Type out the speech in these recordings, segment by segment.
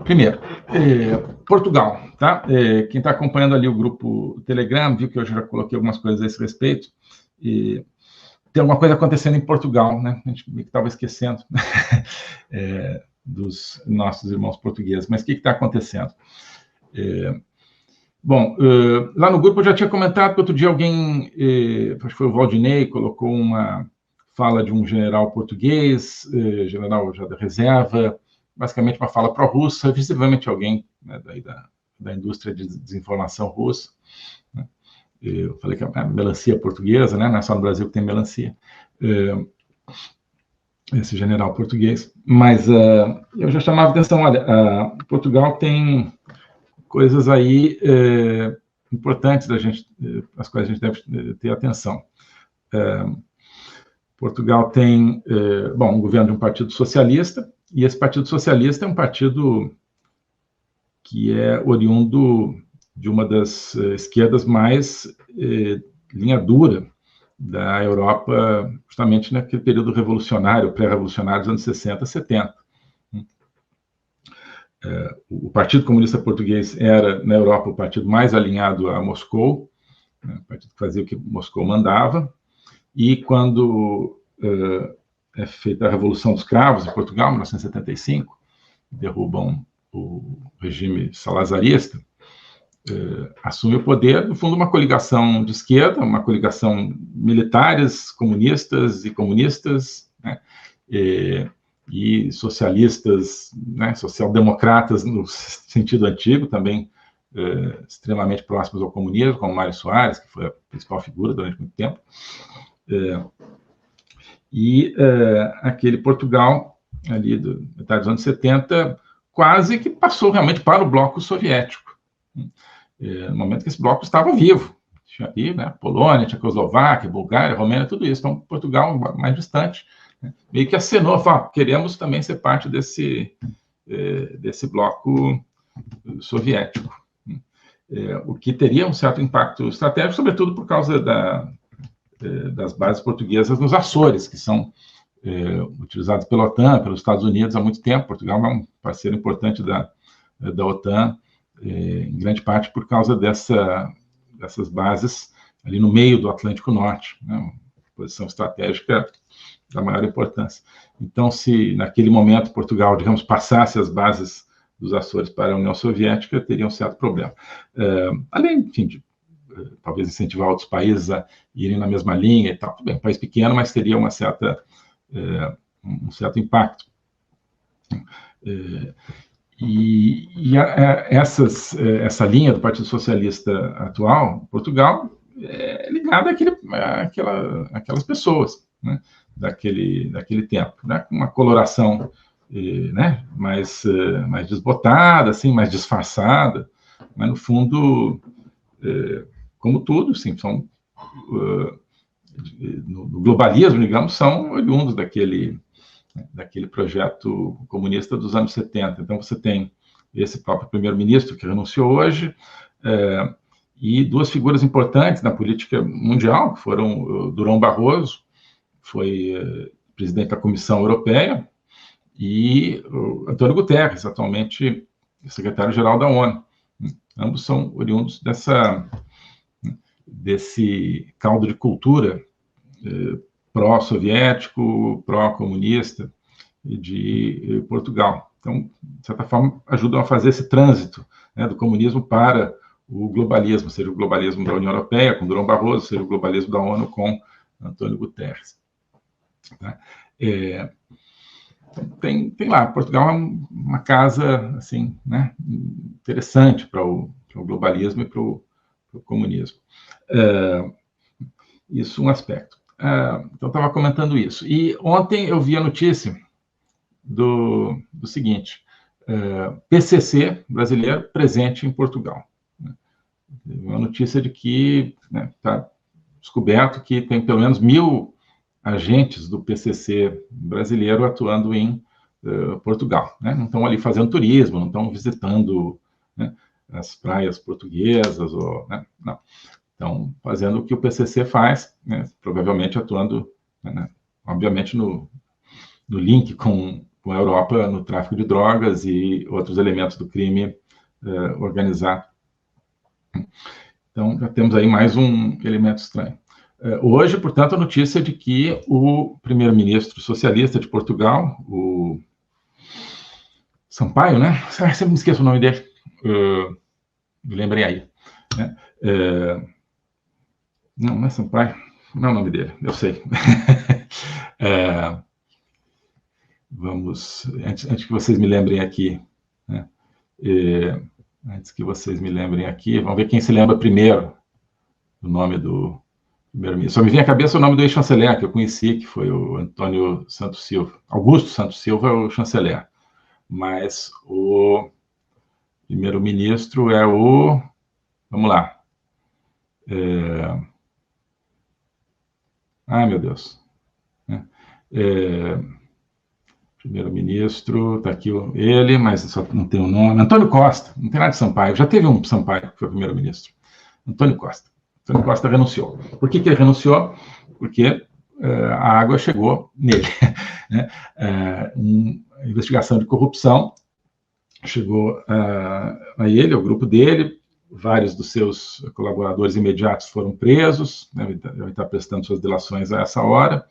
Primeiro, Portugal, tá? Quem está acompanhando ali o grupo Telegram viu que eu já coloquei algumas coisas a esse respeito. Tem alguma coisa acontecendo em Portugal, né? A gente estava esquecendo dos nossos irmãos portugueses. Mas o que está acontecendo? Bom, lá no grupo eu já tinha comentado que outro dia alguém, acho que foi o Valdinei, colocou uma fala de um general português, general já da reserva, basicamente uma fala pró-russa, visivelmente alguém, né, da indústria de desinformação russa. Né? Eu falei que é melancia portuguesa, né? Não é só no Brasil que tem melancia. Esse general português. Mas eu já chamava atenção, olha, Portugal tem coisas aí importantes da gente, as quais a gente deve ter atenção. Portugal tem, um governo de um partido socialista, e esse partido socialista é um partido que é oriundo de uma das esquerdas mais linha dura da Europa, justamente naquele período revolucionário, pré-revolucionário dos anos 60, 70. O Partido Comunista Português era, na Europa, o partido mais alinhado a Moscou, né, o partido que fazia o que Moscou mandava, e quando é feita a Revolução dos Cravos em Portugal, em 1975, derrubam o regime salazarista, assume o poder, no fundo, uma coligação de esquerda, uma coligação militares, comunistas e comunistas, né, e socialistas, né, social-democratas no sentido antigo, também extremamente próximos ao comunismo, como Mário Soares, que foi a principal figura durante muito tempo. Aquele Portugal, ali da metade dos anos 70, quase que passou realmente para o bloco soviético. No momento que esse bloco estava vivo. Tinha ali, né, Polônia, Tchecoslováquia, Bulgária, Romênia, tudo isso. Então, Portugal mais distante, né, meio que acenou, falou, queremos também ser parte desse bloco soviético. O que teria um certo impacto estratégico, sobretudo por causa das bases portuguesas nos Açores, que são utilizados pela OTAN, pelos Estados Unidos há muito tempo. Portugal é um parceiro importante da OTAN, em grande parte por causa dessas bases ali no meio do Atlântico Norte, né, uma posição estratégica da maior importância. Então, se naquele momento Portugal, digamos, passasse as bases dos Açores para a União Soviética, teria um certo problema. Além, enfim, de talvez incentivar outros países a irem na mesma linha e tal. Tudo bem, um país pequeno, mas teria um certo impacto. Essa linha do Partido Socialista atual, Portugal, é ligada àquelas pessoas, né, daquele tempo, né, com uma coloração né, mais desbotada, assim, mais disfarçada, mas, no fundo, como tudo, sim, são, no globalismo, digamos, são oriundos daquele projeto comunista dos anos 70. Então, você tem esse próprio primeiro-ministro que renunciou hoje, e duas figuras importantes na política mundial, que foram Durão Barroso, foi presidente da Comissão Europeia, e o Antônio Guterres, atualmente secretário-geral da ONU. Ambos são oriundos desse caldo de cultura pró-soviético, pró-comunista de Portugal. Então, de certa forma, ajudam a fazer esse trânsito, né, do comunismo para o globalismo, seja o globalismo da União Europeia, com Durão Barroso, seja o globalismo da ONU, com Antônio Guterres. Tá? Tem lá, Portugal é uma casa, assim, né, interessante para o globalismo e para o comunismo. Isso é um aspecto. Então, estava comentando isso. E ontem eu vi a notícia do seguinte, PCC brasileiro presente em Portugal. Né? Uma notícia de que está descoberto que tem pelo menos 1.000 agentes do PCC brasileiro atuando em Portugal. Né? Não estão ali fazendo turismo, não estão visitando, né, as praias portuguesas, né? Não. Estão fazendo o que o PCC faz, né, provavelmente atuando, né, obviamente, no link com com a Europa no tráfico de drogas e outros elementos do crime organizado. Então, já temos aí mais um elemento estranho. Hoje, portanto, a notícia de que o primeiro-ministro socialista de Portugal, o Sampaio, né? Sempre me esqueço o nome dele. Me lembrei aí. Né? Não é Sampaio. Não é o nome dele, eu sei. Vamos, antes que vocês me lembrem aqui, né? Antes que vocês me lembrem aqui, vamos ver quem se lembra primeiro do nome do primeiro-ministro. Só me vem à cabeça o nome do ex-chanceler que eu conheci, que foi o Antônio Santos Silva. Augusto Santos Silva é o chanceler, mas o primeiro-ministro é o... Vamos lá. Ai, meu Deus. Primeiro-ministro, está aqui ele, mas só não tem o nome. Antônio Costa, não tem nada de Sampaio. Já teve um Sampaio que foi primeiro-ministro. Antônio Costa. Antônio Costa renunciou. Por que ele renunciou? Porque a água chegou nele. Né? Uma investigação de corrupção chegou a ele, ao grupo dele. Vários dos seus colaboradores imediatos foram presos, devem estar prestando suas delações a essa hora.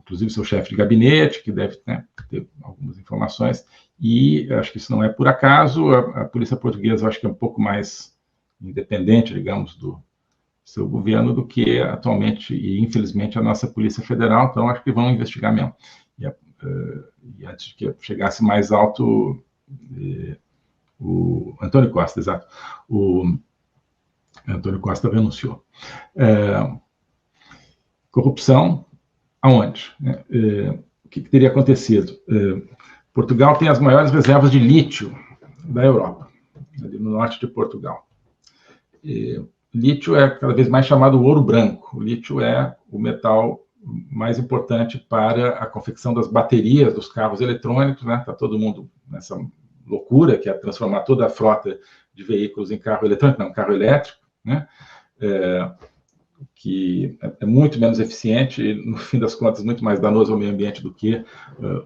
Inclusive seu chefe de gabinete, que deve ter algumas informações, e acho que isso não é por acaso. A polícia portuguesa, acho que é um pouco mais independente, digamos, do seu governo do que atualmente, e infelizmente, a nossa Polícia Federal, então acho que vão investigar mesmo. E antes de que chegasse mais alto, o Antônio Costa, exato, o Antônio Costa renunciou. Corrupção, aonde? O que teria acontecido? Portugal tem as maiores reservas de lítio da Europa, ali no norte de Portugal. Lítio é cada vez mais chamado ouro branco. O lítio é o metal mais importante para a confecção das baterias dos carros eletrônicos, né? Está todo mundo nessa loucura que é transformar toda a frota de veículos em carro eletrônico, não, carro elétrico, né? Que é muito menos eficiente e, no fim das contas, muito mais danoso ao meio ambiente do que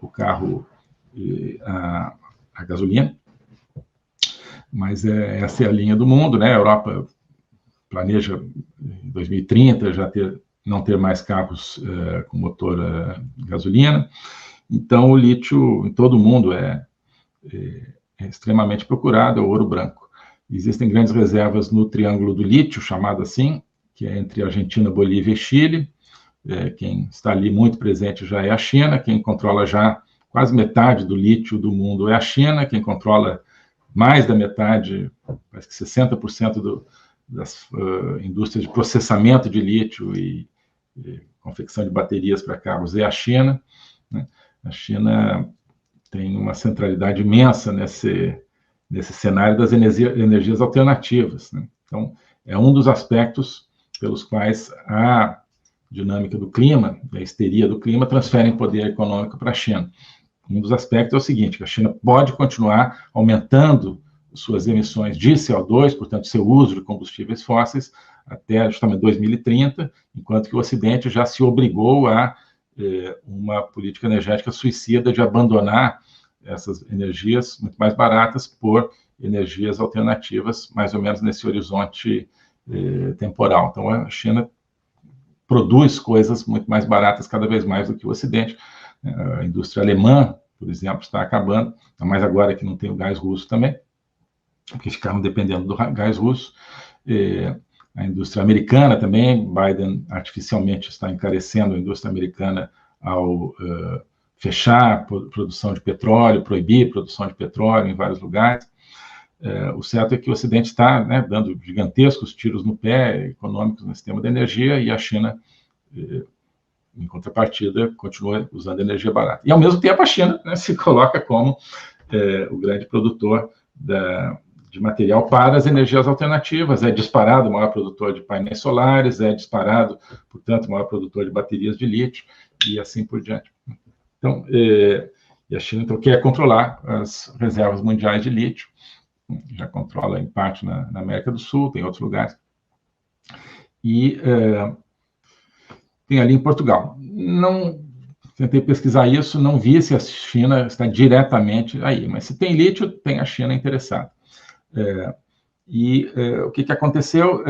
o carro a gasolina. Mas essa é a linha do mundo, né? A Europa planeja, em 2030, já não ter mais carros com motor gasolina. Então, o lítio em todo o mundo é extremamente procurado, é o ouro branco. Existem grandes reservas no Triângulo do Lítio, chamado assim, que é entre Argentina, Bolívia e Chile. Quem está ali muito presente já é a China. Quem controla já quase metade do lítio do mundo é a China. Quem controla mais da metade, parece que 60% das indústrias de processamento de lítio e confecção de baterias para carros é a China. Né? A China tem uma centralidade imensa nesse cenário das energias alternativas. Né? Então, é um dos aspectos pelos quais a dinâmica do clima, a histeria do clima, transferem poder econômico para a China. Um dos aspectos é o seguinte, que a China pode continuar aumentando suas emissões de CO2, portanto, seu uso de combustíveis fósseis, até justamente 2030, enquanto que o Ocidente já se obrigou a uma política energética suicida de abandonar essas energias muito mais baratas por energias alternativas, mais ou menos nesse horizonte temporal. Então, a China produz coisas muito mais baratas cada vez mais do que o Ocidente. A indústria alemã, por exemplo, está acabando, ainda mais agora que não tem o gás russo também, porque ficaram dependendo do gás russo. A indústria americana também, Biden artificialmente está encarecendo a indústria americana ao fechar a produção de petróleo, proibir a produção de petróleo em vários lugares. O certo é que o Ocidente está dando gigantescos tiros no pé econômicos no sistema de energia e a China, em contrapartida, continua usando energia barata. E, ao mesmo tempo, a China se coloca como o grande produtor de material para as energias alternativas, é disparado o maior produtor de painéis solares, é disparado, portanto, o maior produtor de baterias de lítio e assim por diante. Então, e a China então, quer controlar as reservas mundiais de lítio, já controla em parte na América do Sul, tem outros lugares. E tem ali em Portugal. Não tentei pesquisar isso, não vi se a China está diretamente aí, mas se tem lítio, tem a China interessada. O que aconteceu?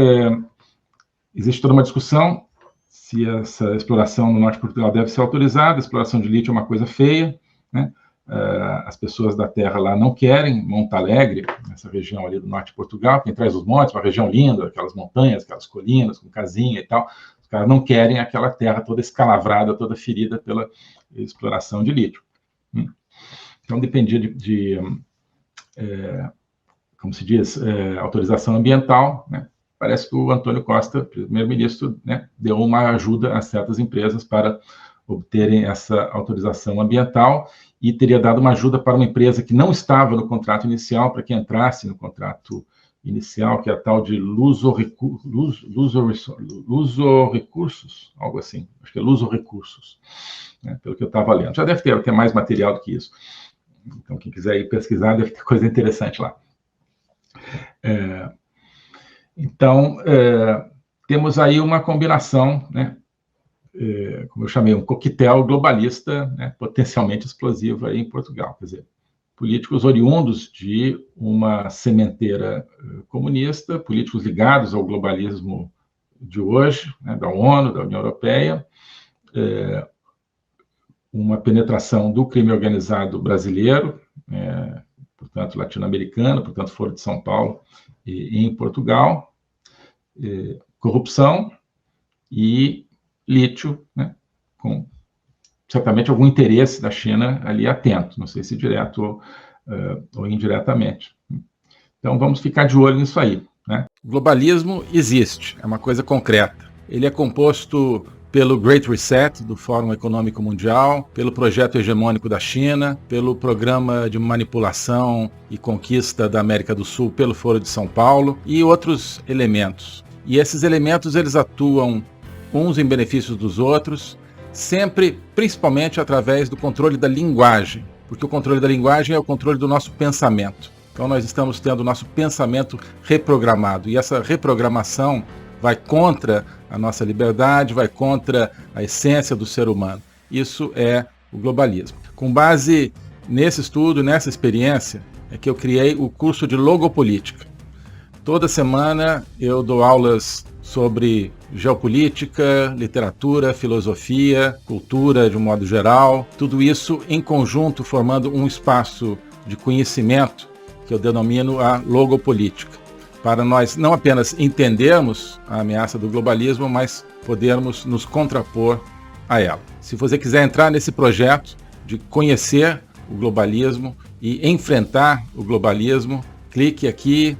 Existe toda uma discussão se essa exploração no norte de Portugal deve ser autorizada. A exploração de lítio é uma coisa feia, né? As pessoas da terra lá não querem. Monte Alegre, nessa região ali do norte de Portugal, quem traz os montes, uma região linda, aquelas montanhas, aquelas colinas com casinha e tal, os caras não querem aquela terra toda escalavrada, toda ferida pela exploração de lítio. Então, dependia como se diz, autorização ambiental, né? Parece que o Antônio Costa, primeiro-ministro, né, deu uma ajuda a certas empresas para obterem essa autorização ambiental e teria dado uma ajuda para uma empresa que não estava no contrato inicial, para que entrasse no contrato inicial, que é a tal de Luso Recursos, algo assim, acho que é Luso Recursos, né, pelo que eu estava lendo. Já deve ter mais material do que isso. Então, quem quiser ir pesquisar, deve ter coisa interessante lá. Então, temos aí uma combinação, né, como eu chamei, um coquetel globalista, né, potencialmente explosivo aí em Portugal. Quer dizer, políticos oriundos de uma sementeira comunista, políticos ligados ao globalismo de hoje, né, da ONU, da União Europeia, uma penetração do crime organizado brasileiro, portanto, latino-americano, portanto, Foro de São Paulo e em Portugal, corrupção e lítio, né, com certamente algum interesse da China ali atento, não sei se direto ou indiretamente. Então, vamos ficar de olho nisso aí, né? O globalismo existe, é uma coisa concreta. Ele é composto pelo Great Reset, do Fórum Econômico Mundial, pelo projeto hegemônico da China, pelo programa de manipulação e conquista da América do Sul pelo Foro de São Paulo e outros elementos. E esses elementos, eles atuam uns em benefício dos outros, sempre, principalmente através do controle da linguagem, porque o controle da linguagem é o controle do nosso pensamento. Então nós estamos tendo o nosso pensamento reprogramado, e essa reprogramação vai contra a nossa liberdade, vai contra a essência do ser humano. Isso é o globalismo. Com base nesse estudo, nessa experiência, é que eu criei o curso de Logopolítica. Toda semana eu dou aulas sobre geopolítica, literatura, filosofia, cultura de um modo geral, tudo isso em conjunto formando um espaço de conhecimento que eu denomino a logopolítica, para nós não apenas entendermos a ameaça do globalismo, mas podermos nos contrapor a ela. Se você quiser entrar nesse projeto de conhecer o globalismo e enfrentar o globalismo, clique aqui